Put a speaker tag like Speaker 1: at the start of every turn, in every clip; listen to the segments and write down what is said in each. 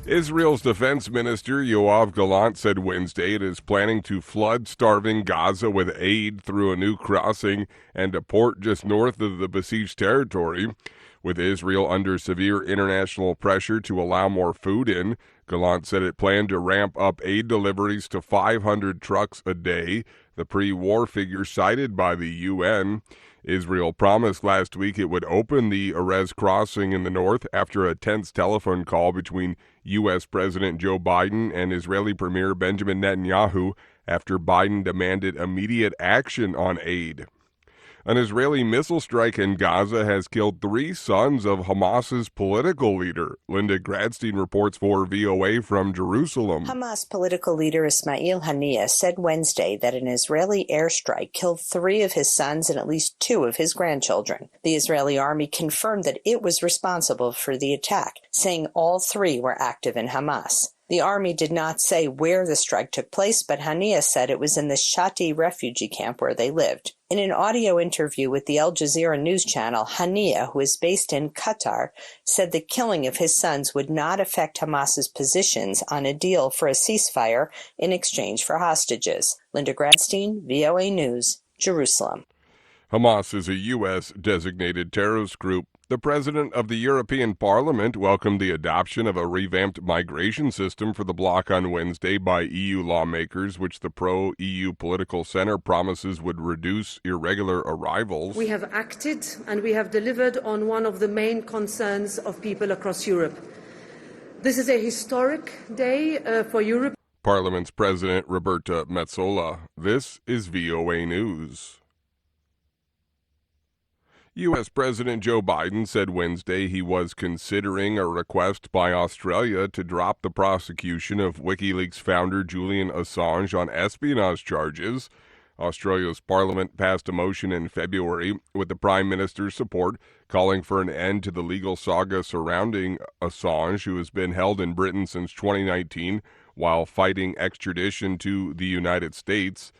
Speaker 1: Israel's defense minister Yoav Gallant said Wednesday it is planning to flood starving Gaza with aid through a new crossing and a port just north of the besieged territory. With Israel under severe international pressure to allow more food in, Gallant said it planned to ramp up aid deliveries to 500 trucks a day, the pre-war figure cited by the UN. Israel promised last week it would open the Erez crossing in the north after a tense telephone call between U.S. President Joe Biden and Israeli Premier Benjamin Netanyahu after Biden demanded immediate action on aid. An Israeli missile strike in Gaza has killed 3 sons of Hamas's political leader. Linda Gradstein reports for VOA from Jerusalem.
Speaker 2: Hamas political leader Ismail Haniyeh said Wednesday that an Israeli airstrike killed 3 of his sons and at least 2 of his grandchildren. The Israeli army confirmed that it was responsible for the attack, saying all 3 were active in Hamas. The army did not say where the strike took place, but Haniyeh said it was in the Shati refugee camp where they lived. In an audio interview with the Al Jazeera news channel, Haniyeh, who is based in Qatar, said the killing of his sons would not affect Hamas's positions on a deal for a ceasefire in exchange for hostages. Linda Gradstein, VOA News, Jerusalem.
Speaker 1: Hamas is a U.S. designated terrorist group. The president of the European Parliament welcomed the adoption of a revamped migration system for the bloc on Wednesday by EU lawmakers, which the pro-EU political center promises would reduce irregular arrivals.
Speaker 3: We have acted and we have delivered on one of the main concerns of people across Europe. This is a historic day for Europe.
Speaker 1: Parliament's President Roberta Metsola. This is VOA News. U.S. President Joe Biden said Wednesday he was considering a request by Australia to drop the prosecution of WikiLeaks founder Julian Assange on espionage charges. Australia's parliament passed a motion in February with the Prime Minister's support calling for an end to the legal saga surrounding Assange, who has been held in Britain since 2019 while fighting extradition to the United States.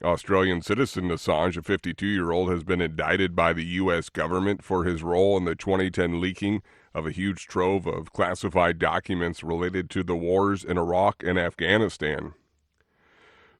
Speaker 1: Australian citizen Assange, a 52-year-old, has been indicted by the U.S. government for his role in the 2010 leaking of a huge trove of classified documents related to the wars in Iraq and Afghanistan.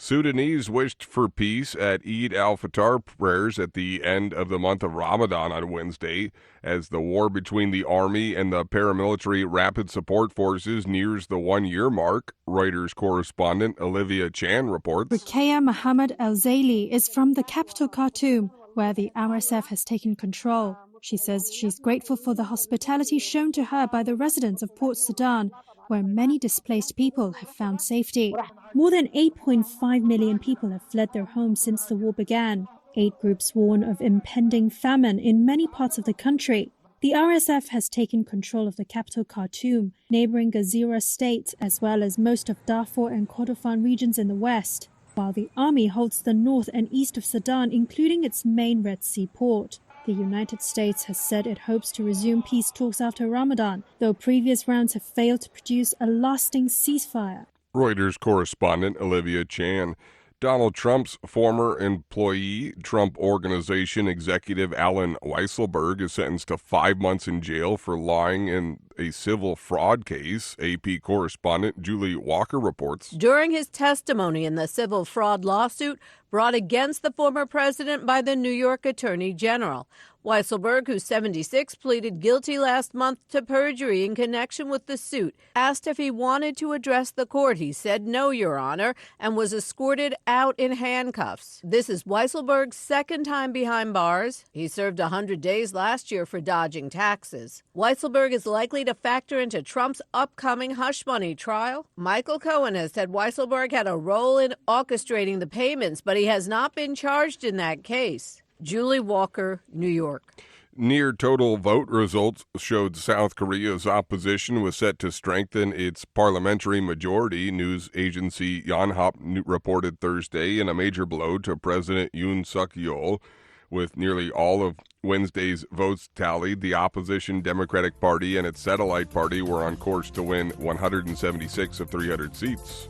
Speaker 1: Sudanese wished for peace at Eid al-Fitr prayers at the end of the month of Ramadan on Wednesday as the war between the army and the paramilitary Rapid Support Forces nears the one-year mark. Reuters correspondent Olivia Chan reports.
Speaker 4: Ruqayya Mohammed El-Zaili is from the capital Khartoum, where the RSF has taken control. She says she's grateful for the hospitality shown to her by the residents of Port Sudan, where many displaced people have found safety. More than 8.5 million people have fled their homes since the war began. Aid groups warn of impending famine in many parts of the country. The RSF has taken control of the capital Khartoum, neighboring Gezira state, as well as most of Darfur and Kordofan regions in the west, while the army holds the north and east of Sudan, including its main Red Sea port. The United States has said it hopes to resume peace talks after Ramadan, though previous rounds have failed to produce a lasting ceasefire.
Speaker 1: Reuters correspondent Olivia Chan. Donald Trump's former employee, Trump Organization executive Alan Weisselberg, is sentenced to 5 months in jail for lying in a civil fraud case. AP correspondent Julie Walker reports.
Speaker 5: During his testimony in the civil fraud lawsuit brought against the former president by the New York Attorney General, Weisselberg, who's 76, pleaded guilty last month to perjury in connection with the suit. Asked if he wanted to address the court, he said, "No, Your Honor," and was escorted out in handcuffs. This is Weisselberg's second time behind bars. He served 100 days last year for dodging taxes. Weisselberg is likely to factor into Trump's upcoming hush money trial. Michael Cohen has said Weisselberg had a role in orchestrating the payments, but he has not been charged in that case. Julie Walker, New York.
Speaker 1: Near total vote results showed South Korea's opposition was set to strengthen its parliamentary majority, news agency Yonhap reported Thursday, in a major blow to President Yoon Suk-yeol. With nearly all of Wednesday's votes tallied, the opposition Democratic Party and its satellite party were on course to win 176 of 300 seats.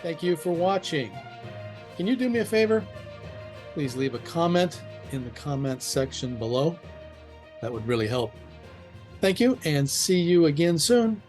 Speaker 6: Thank you for watching. Can you do me a favor? Please leave a comment in the comments section below. That would really help. Thank you, and see you again soon.